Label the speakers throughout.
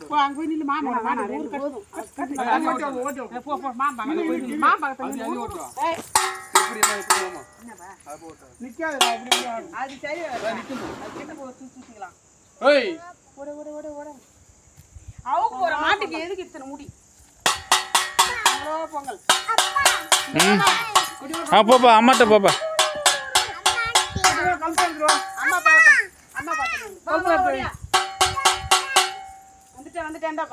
Speaker 1: போ அங்க போய் நில்லு மாமா போதும் போ போ மாமா ஏய்
Speaker 2: இப்படி மாமா
Speaker 1: நிக்காதடா இப்படி அது சரி நிக்குது அது கிட்ட போ சுத்திக்கலாம்
Speaker 2: ஏய்
Speaker 1: ஓட அவங்க போற மாட்டுக்கு எதுக்கு இத்தனை முடி அவ்வளோ பொங்கல்
Speaker 3: போப்பா அம்மாட்ட போப்பா
Speaker 1: அம்மா பாத்து வந்துட்டேன்டா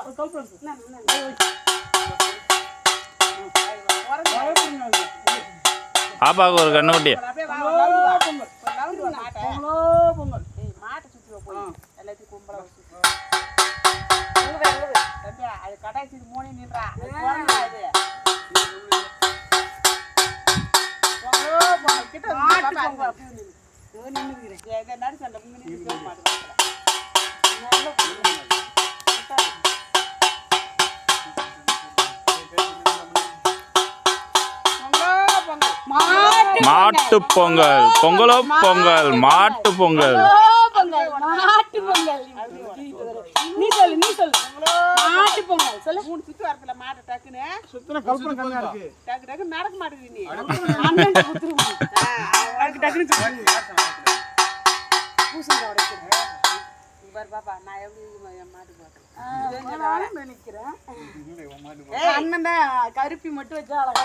Speaker 3: பாப்பாவுக்கு ஒரு கண்ணுக்குட்டி
Speaker 1: மாட்டை சுத்தி போய் எல்லாத்தையும் கும்பலா அது கடாய்ச்சி மூணு நின்றா
Speaker 3: மாட்டு பொங்கல் பொங்கலோ பொங்கல் மாட்டு பொங்கல்
Speaker 1: மாட்டு பொங்கல் நீ சொல்லு மாட்டு பொங்கல் சொல்லு மூணு சுத்து வரதுல மாட்டு டக்குன்னு
Speaker 2: சுத்தன கல்பனை கண்ணா இருக்கு
Speaker 1: டக்கு நடக்க மாட்டேங்குது நீ அண்ணன் குத்துருவோம் டக்குன்னு பூசங்க உடைக்கிறேன் பாரு பாப்பா நான் எப்படி மாட்டு போட்டேன் நினைக்கிறேன் அண்ணன் தான் கருப்பி மட்டும் வச்சா அழகா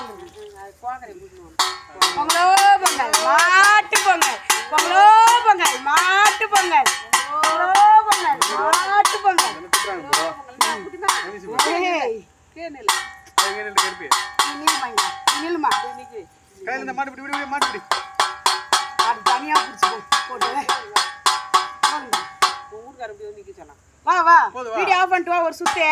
Speaker 1: பொங்கலோ பொங்கல் மாட்டு பொங்கல் பொங்கலோ பொங்கல் மாட்டு பொங்கல் மாட்டு பொங்கல் நில்லுமா
Speaker 2: கையில இந்த மாட்டு பிடி மாட்டு பிடி
Speaker 1: அது தனியா பிடிச்சி போட்டு ஊருக்கார நிக்க சொல்லலாம் வா வீடியோ ஆஃப் பண்ணிட்டு வா ஒரு சுத்தே